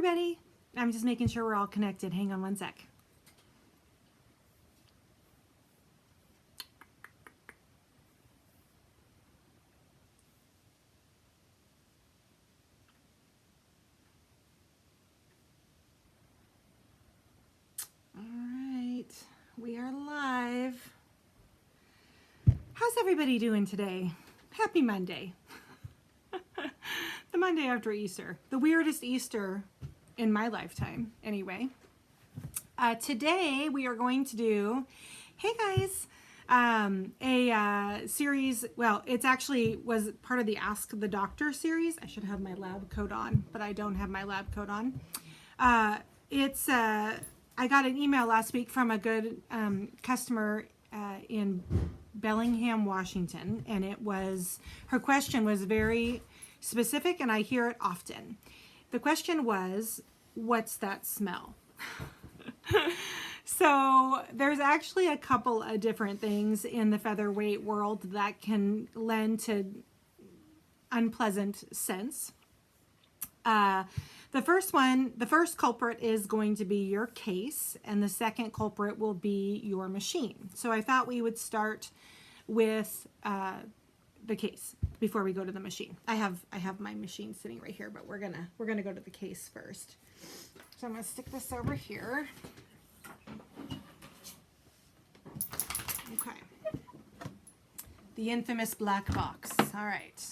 everybody. I'm just making sure we're all connected. Hang on one sec. All right, we are live. How's everybody doing today? Happy Monday. The Monday after Easter. The weirdest Easter in my lifetime, anyway. Today we are going to do, hey guys, a series. Well, it's actually was part of the Ask the Doctor series. I should have my lab coat on, but I don't have my lab coat on. I got an email last week from a good customer in Bellingham, Washington, and her question was very specific, and I hear it often. The question was, what's that smell? So there's actually a couple of different things in the featherweight world that can lend to unpleasant scents. The first culprit is going to be your case, and the second culprit will be your machine. So I thought we would start with the case before we go to the machine. I have my machine sitting right here, but we're gonna go to the case first. So I'm gonna stick this over here. Okay. The infamous black box. All right.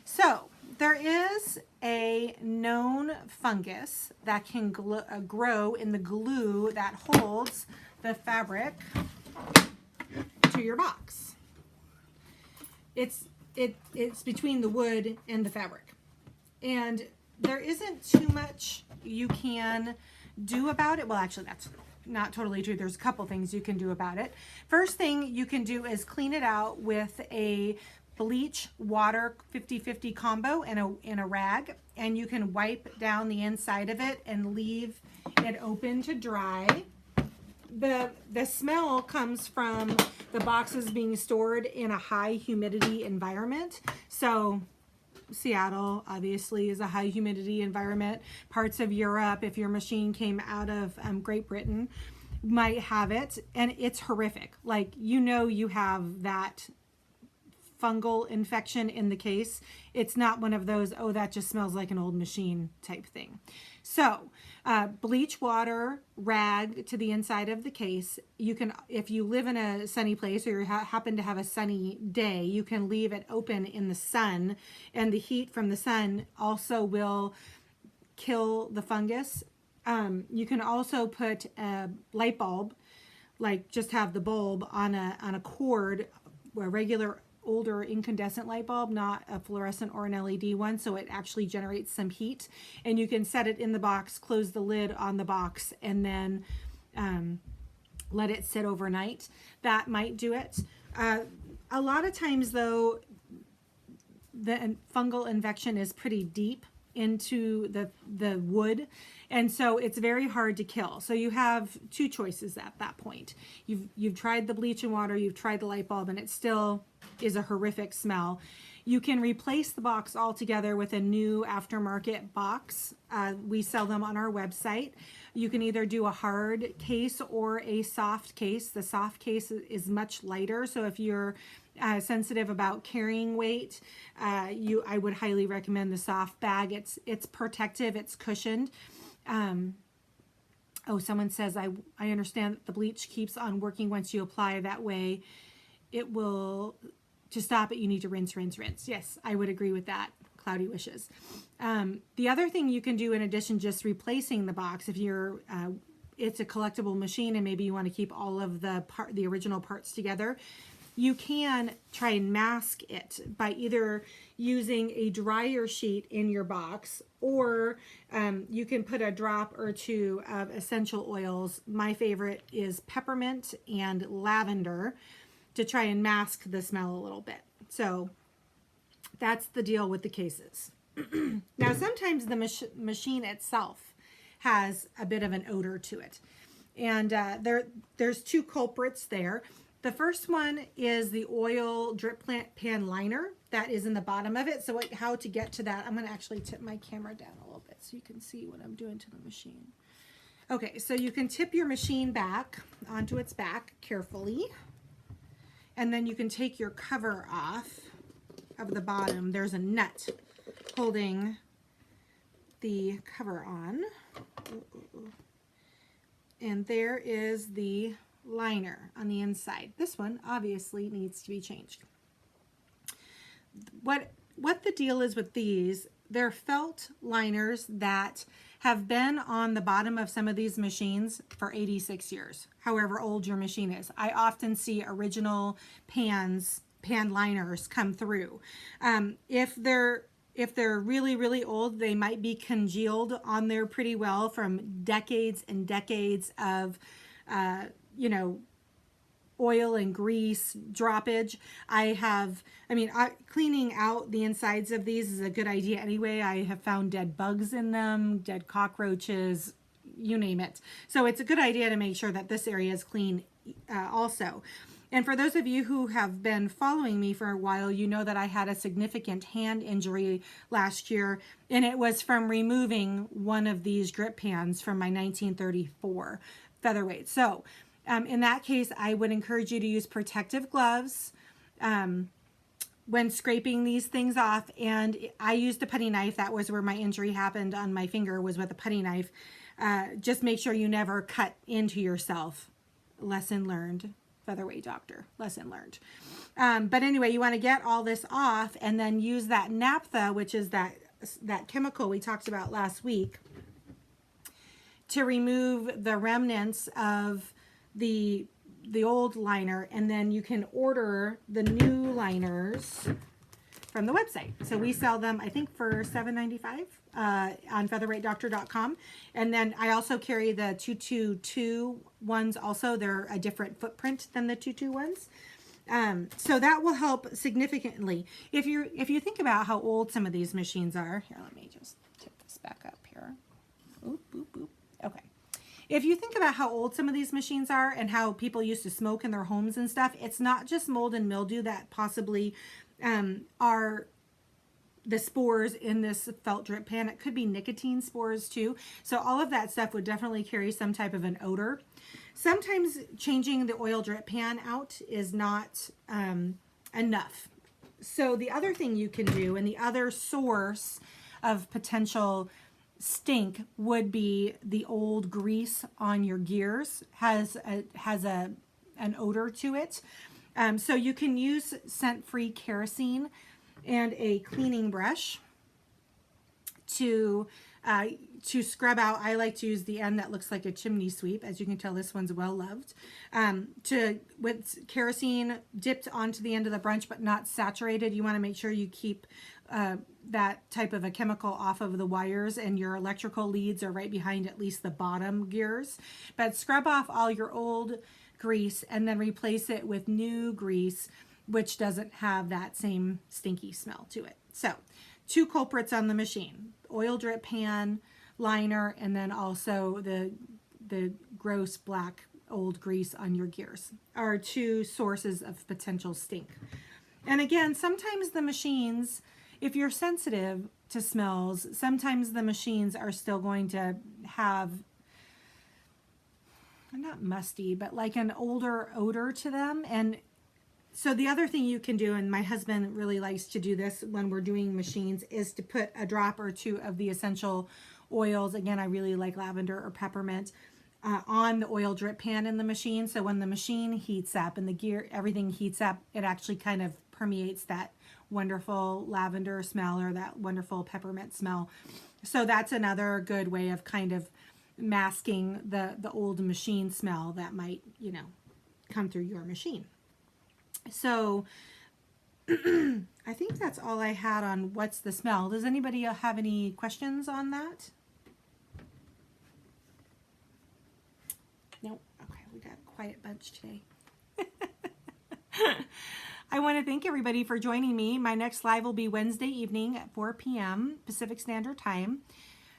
So there is a known fungus that can grow in the glue that holds the fabric to your box. It's between the wood and the fabric, and there isn't too much you can do about it. Well, actually, that's not totally true. There's a couple things you can do about it. First thing you can do is clean it out with a bleach water 50-50 combo in a rag, and you can wipe down the inside of it and leave it open to dry. The smell comes from the boxes being stored in a high humidity environment. So Seattle obviously is a high humidity environment. Parts of Europe, if your machine came out of Great Britain, might have it, and it's horrific. Like, you have that fungal infection in the case. It's not one of those, oh, that just smells like an old machine type thing. So bleach water rag to the inside of the case. You can, if you live in a sunny place or you happen to have a sunny day, you can leave it open in the sun, and the heat from the sun also will kill the fungus. You can also put a light bulb, like just have the bulb on a cord, a regular older incandescent light bulb, not a fluorescent or an LED one, so it actually generates some heat, and you can set it in the box, close the lid on the box, and then let it sit overnight. That might do it. A lot of times though, the fungal infection is pretty deep into the wood, and so it's very hard to kill. So you have two choices at that point. You've tried the bleach and water, you've tried the light bulb, and it still is a horrific smell. You can replace the box altogether with a new aftermarket box. We sell them on our website. You can either do a hard case or a soft case. The soft case is much lighter, so if you're sensitive about carrying weight, I would highly recommend the soft bag. It's protective, it's cushioned. Oh, someone says, I understand that the bleach keeps on working once you apply. That way it will, to stop it, you need to rinse, rinse, rinse. Yes, I would agree with that. Cloudy wishes. The other thing you can do in addition just replacing the box, if you're it's a collectible machine and maybe you want to keep all of the original parts together, you can try and mask it by either using a dryer sheet in your box, or you can put a drop or two of essential oils. My favorite is peppermint and lavender, to try and mask the smell a little bit. So that's the deal with the cases. Now, sometimes the machine itself has a bit of an odor to it, and there's two culprits there. The first one is the oil drip pan liner that is in the bottom of it. So how to get to that, I'm going to actually tip my camera down a little bit so you can see what I'm doing to the machine. Okay, so you can tip your machine back onto its back carefully, and then you can take your cover off of the bottom. There's a nut holding the cover on. And there is the liner on the inside. This one obviously needs to be changed. What the deal is with these, they're felt liners that have been on the bottom of some of these machines for 86 years, however old your machine is. I often see original pan liners come through. If they're really, really old, they might be congealed on there pretty well from decades and decades of, oil and grease droppage. Cleaning out the insides of these is a good idea anyway. I have found dead bugs in them, dead cockroaches, you name it. So it's a good idea to make sure that this area is clean also. And for those of you who have been following me for a while, you know that I had a significant hand injury last year, and it was from removing one of these grip pans from my 1934 Featherweight. So in that case, I would encourage you to use protective gloves when scraping these things off. And I used a putty knife. That was where my injury happened on my finger, was with a putty knife. Just make sure you never cut into yourself. Lesson learned. Featherweight doctor, lesson learned. But anyway, you want to get all this off and then use that naphtha, which is that chemical we talked about last week, to remove the remnants of the old liner, and then you can order the new liners from the website. So we sell them, I think, for $7.95 on featherweightdoctor.com. And then I also carry the 222 ones also. They're a different footprint than the 22 ones. So that will help significantly. If you think about how old some of these machines are, here, let me just tip this back up here. Oop, boop, boop. Okay. If you think about how old some of these machines are and how people used to smoke in their homes and stuff, it's not just mold and mildew that possibly are the spores in this felt drip pan. It could be nicotine spores too. So all of that stuff would definitely carry some type of an odor. Sometimes changing the oil drip pan out is not enough. So the other thing you can do, and the other source of potential stink, would be the old grease on your gears. Has an odor to it. So you can use scent-free kerosene and a cleaning brush to scrub out. I like to use the end that looks like a chimney sweep. As you can tell, this one's well loved. With kerosene dipped onto the end of the brush but not saturated. You want to make sure you keep that type of a chemical off of the wires, and your electrical leads are right behind at least the bottom gears. But scrub off all your old grease and then replace it with new grease, which doesn't have that same stinky smell to it. So 2 culprits on the machine: oil drip pan, liner, and then also the gross black old grease on your gears are 2 sources of potential stink. And again, sometimes the machines, if you're sensitive to smells, sometimes the machines are still going to have, not musty, but like an older odor to them. And so the other thing you can do, and my husband really likes to do this when we're doing machines, is to put a drop or 2 of the essential oils. Again, I really like lavender or peppermint on the oil drip pan in the machine. So when the machine heats up and the gear, everything heats up, it actually kind of permeates that wonderful lavender smell or that wonderful peppermint smell. So that's another good way of kind of masking the old machine smell that might, come through your machine. So I think that's all I had on what's the smell. Does anybody have any questions on that? Nope. Okay, we got a quiet bunch today. I want to thank everybody for joining me. My next live will be Wednesday evening at 4 p.m. Pacific Standard Time.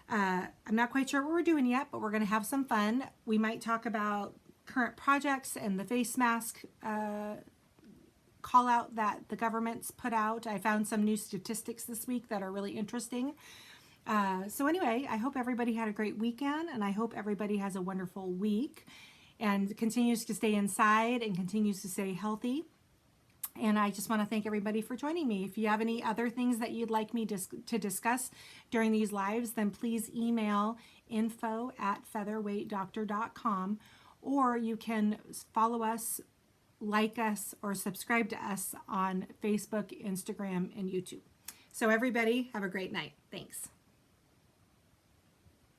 I'm not quite sure what we're doing yet, but we're going to have some fun. We might talk about current projects and the face mask call out that the government's put out. I found some new statistics this week that are really interesting. So anyway, I hope everybody had a great weekend, and I hope everybody has a wonderful week and continues to stay inside and continues to stay healthy. And I just want to thank everybody for joining me. If you have any other things that you'd like me to discuss during these lives, then please email info@featherweightdoctor.com, or you can follow us, like us, or subscribe to us on Facebook, Instagram, and YouTube. So everybody, have a great night. Thanks.